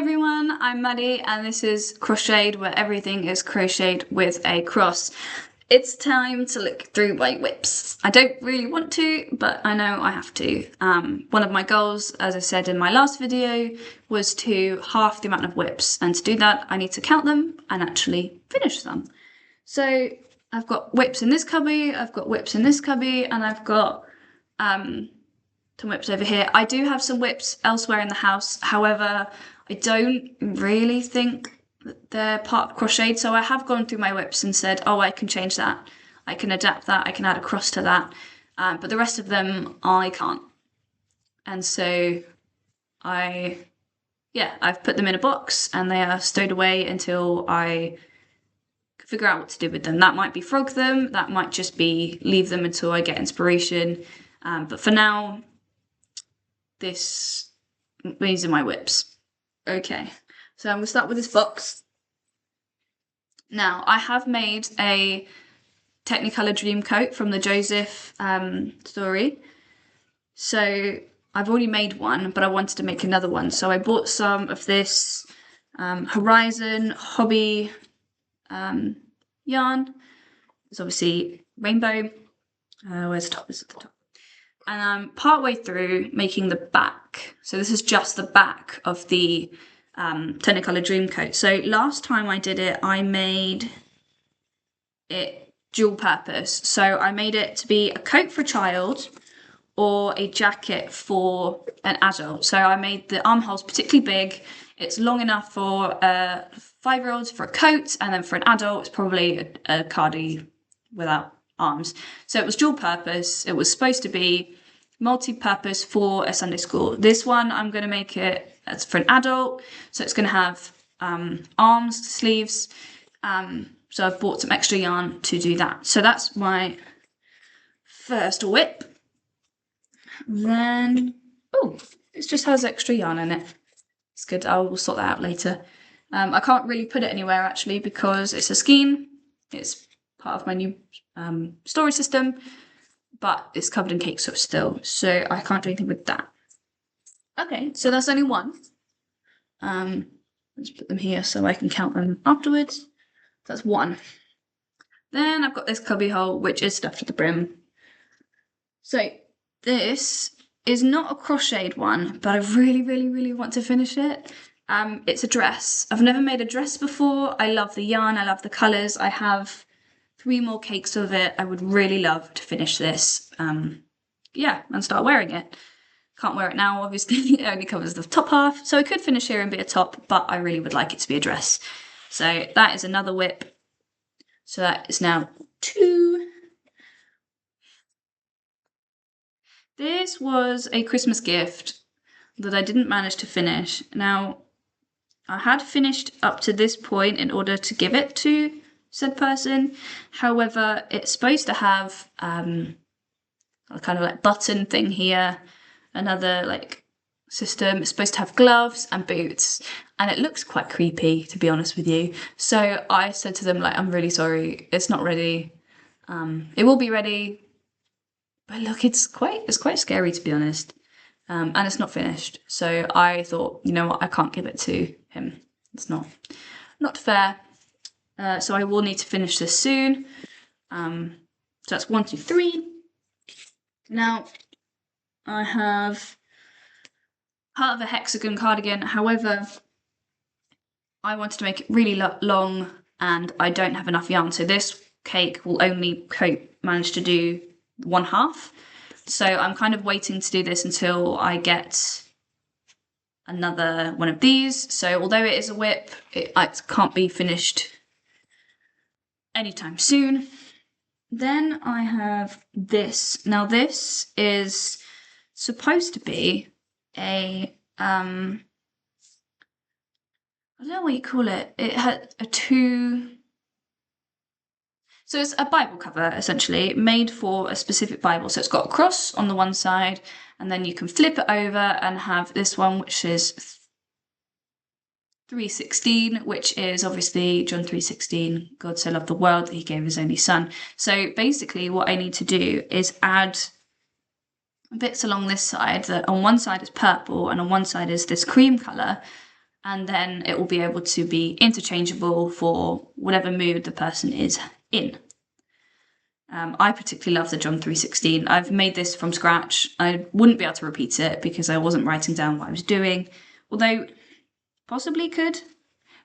everyone, I'm Maddie and this is Crocheted, where everything is crocheted with a cross. It's time to look through my whips. I don't really want to, but I know I have to. One of my goals, as I said in my last video, was to halve the amount of whips, and to do that I need to count them and actually finish them. So I've got whips in this cubby, I've got whips in this cubby, and I've got some whips over here. I do have some whips elsewhere in the house, however, I don't really think that they're part crocheted, so I have gone through my whips and said, oh, I can change that, I can adapt that, I can add a cross to that, but the rest of them I can't. And so I've put them in a box and they are stowed away until I figure out what to do with them. That might be frog them, that might just be leave them until I get inspiration, but for now, these are my whips. Okay, so I'm going to start with this box. Now, I have made a Technicolor Dream Coat from the Joseph story. So I've already made one, but I wanted to make another one. So I bought some of this Horizon Hobby yarn. It's obviously rainbow. Where's the top? Is it the top? And I'm partway through making the back. So this is just the back of the Technicolor Dream Coat. So last time I did it, I made it dual purpose. So I made it to be a coat for a child or a jacket for an adult. So I made the armholes particularly big. It's long enough for a 5-year-old for a coat, and then for an adult, it's probably a cardi without arms. So it was dual purpose. It was supposed to be multi-purpose for a Sunday school. This one, I'm going to make it as for an adult. So it's going to have arms, sleeves. So I've bought some extra yarn to do that. So that's my first whip. Then, oh, it just has extra yarn in it. It's good. I will sort that out later. I can't really put it anywhere actually because it's a skein. It's part of my new storage system, but it's covered in cake soot still, so I can't do anything with that. Okay, so that's only one. Let's put them here so I can count them afterwards. That's one. Then I've got this cubby hole, which is stuffed to the brim. So this is not a crocheted one, but I really want to finish it. It's a dress. I've never made a dress before. I love the yarn, I love the colours. I have 3 more cakes of it. I would really love to finish this, and start wearing it. Can't wear it now, obviously. It only covers the top half, so I could finish here and be a top, but I really would like it to be a dress. So that is another whip. So that is now 2. This was a Christmas gift that I didn't manage to finish. Now, I had finished up to this point in order to give it to said person. However, it's supposed to have a kind of like button thing here, another like system. It's supposed to have gloves and boots, and it looks quite creepy, to be honest with you. So I said to them, like, I'm really sorry, it's not ready. It will be ready, but look, it's quite scary, to be honest. And it's not finished. So I thought, you know what, I can't give it to him. It's not fair. So I will need to finish this soon. So that's 1, 2, 3. Now I have part of a hexagon cardigan. However, I wanted to make it really long and I don't have enough yarn. So this cake will only manage to do 1/2. So I'm kind of waiting to do this until I get another one of these. So although it is a whip, it can't be finished anytime soon. Then I have this. Now this is supposed to be a I don't know what you call it. It had a 2. So it's a Bible cover, essentially, made for a specific Bible. So it's got a cross on the one side, and then you can flip it over and have this one, which is 3:16, which is obviously John 3:16, God so loved the world that he gave his only son. So basically what I need to do is add bits along this side that on one side is purple and on one side is this cream colour, and then it will be able to be interchangeable for whatever mood the person is in. I particularly love the John 3:16. I've made this from scratch. I wouldn't be able to repeat it because I wasn't writing down what I was doing, although possibly could,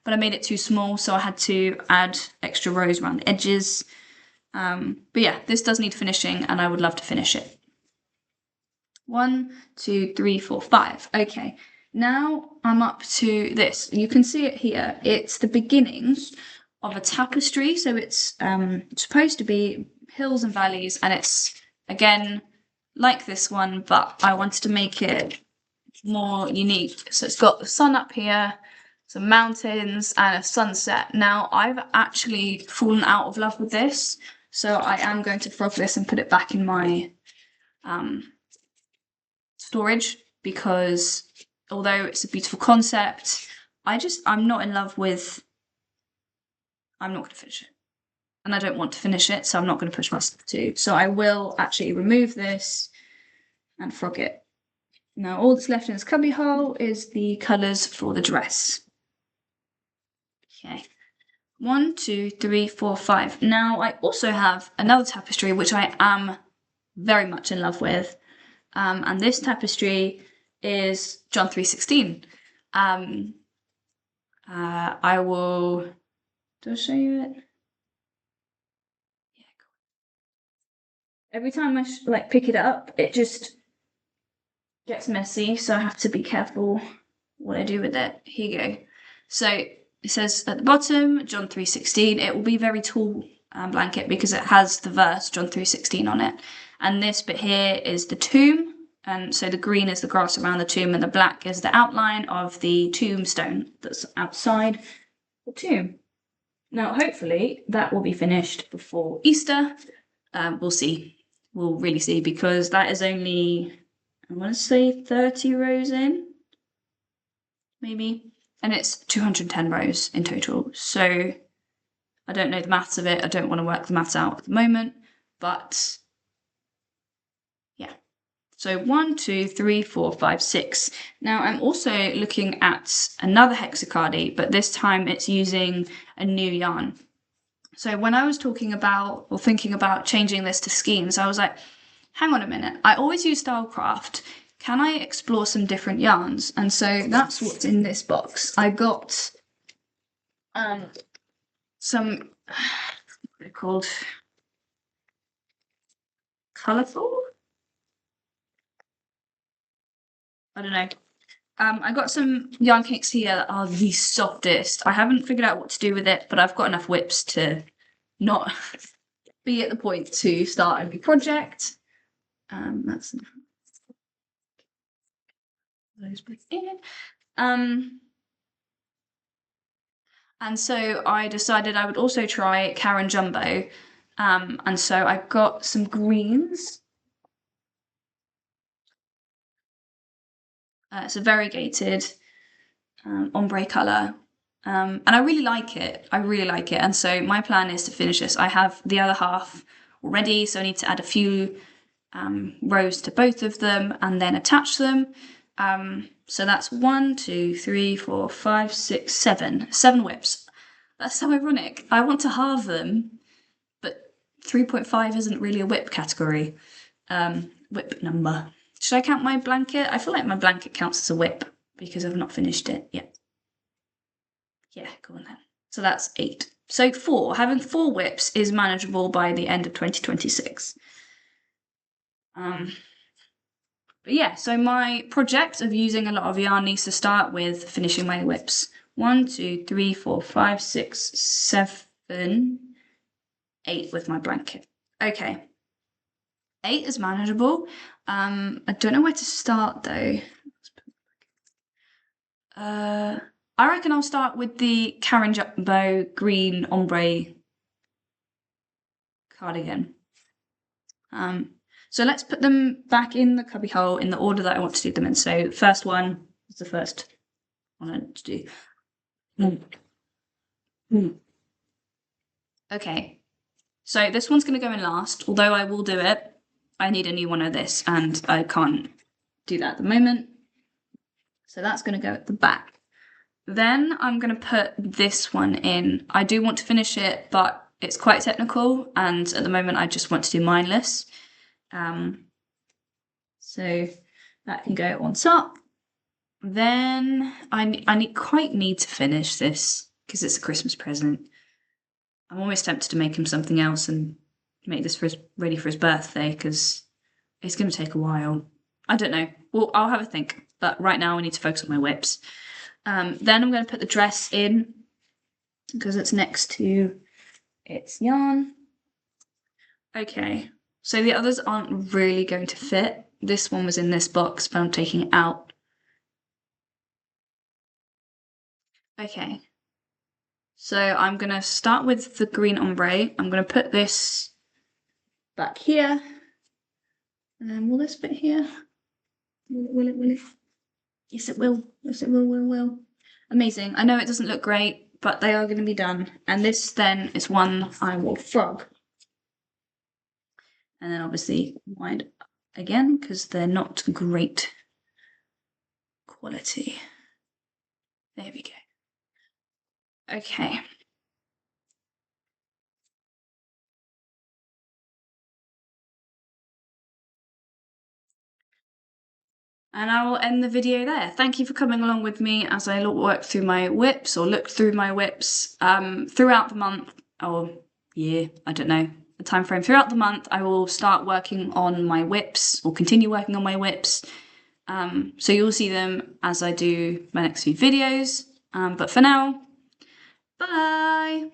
but I made it too small, so I had to add extra rows around the edges. But yeah, this does need finishing, and I would love to finish it. 1, 2, 3, 4, 5. Okay, now I'm up to this. You can see it here. It's the beginning of a tapestry, so it's supposed to be hills and valleys, and it's again like this one, but I wanted to make it more unique. So it's got the sun up here, some mountains, and a sunset. Now I've actually fallen out of love with this, so I am going to frog this and put it back in my storage, because although it's a beautiful concept, I'm not in love with, I'm not going to finish it. And I don't want to finish it, so I'm not going to push myself to. So I will actually remove this and frog it. Now all that's left in this cubby hole is the colours for the dress. Okay. 1, 2, 3, 4, 5. Now I also have another tapestry which I am very much in love with. And this tapestry is John 3:16. I will, do I show you it? Yeah, cool. Every time I pick it up, it just gets messy, so I have to be careful what I do with it. Here you go. So it says at the bottom, John 3:16. It will be a very tall blanket because it has the verse John 3:16 on it. And this bit here is the tomb. And so the green is the grass around the tomb, and the black is the outline of the tombstone that's outside the tomb. Now, hopefully that will be finished before Easter. We'll see. We'll really see, because that is only, I want to say 30 rows in, maybe. And it's 210 rows in total. So I don't know the maths of it. I don't want to work the maths out at the moment, but yeah. So 1, 2, 3, 4, 5, 6. Now I'm also looking at another hexacardie, but this time it's using a new yarn. So when I was talking about, or thinking about changing this to skeins, I was like, hang on a minute, I always use Stylecraft. Can I explore some different yarns? And so that's what's in this box. I got some, what are they called? Colourful? I don't know. I got some yarn cakes here that are the softest. I haven't figured out what to do with it, but I've got enough whips to not be at the point to start a new project. That's those bits in. And so I decided I would also try Caron Jumbo. And so I got some greens. It's a variegated ombre colour. And I really like it. I really like it. And so my plan is to finish this. I have the other half already, so I need to add a few rows to both of them and then attach them. So that's 1, 2, 3, 4, 5, 6, 7. 7 whips. That's so ironic. I want to halve them, but 3.5 isn't really a whip category. Whip number. Should I count my blanket? I feel like my blanket counts as a whip because I've not finished it yet. Yeah, go on then. So that's 8. So 4. Having 4 whips is manageable by the end of 2026. But yeah, so my project of using a lot of yarn needs to start with finishing my whips. 1, 2, 3, 4, 5, 6, 7, 8 with my blanket. Okay. 8 is manageable. I don't know where to start though. I reckon I'll start with the Caron Jumbo green ombre cardigan. So let's put them back in the cubby hole in the order that I want to do them in. So first one is the first one I want to do. Okay, so this one's going to go in last. Although I will do it, I need a new one of this and I can't do that at the moment. So that's going to go at the back. Then I'm going to put this one in. I do want to finish it, but it's quite technical, and at the moment I just want to do mindless. So that can go on top. Then I quite need to finish this because it's a Christmas present. I'm almost tempted to make him something else and make this ready for his birthday because it's going to take a while. I don't know. Well, I'll have a think. But right now I need to focus on my whips. Then I'm going to put the dress in because it's next to its yarn. Okay, so the others aren't really going to fit. This one was in this box, but I'm taking it out. Okay, so I'm going to start with the green ombre. I'm going to put this back here. And then will this fit here? Will it? Yes, it will. Yes, it will. Amazing. I know it doesn't look great, but they are going to be done. And this then is one I will frog. And then obviously wind up again because they're not great quality. There we go. Okay. And I will end the video there. Thank you for coming along with me as I work through my whips or look through my whips throughout the month or year, I don't know, the time frame. Throughout the month, I will start working on my whips or continue working on my whips. So you'll see them as I do my next few videos. But for now, bye!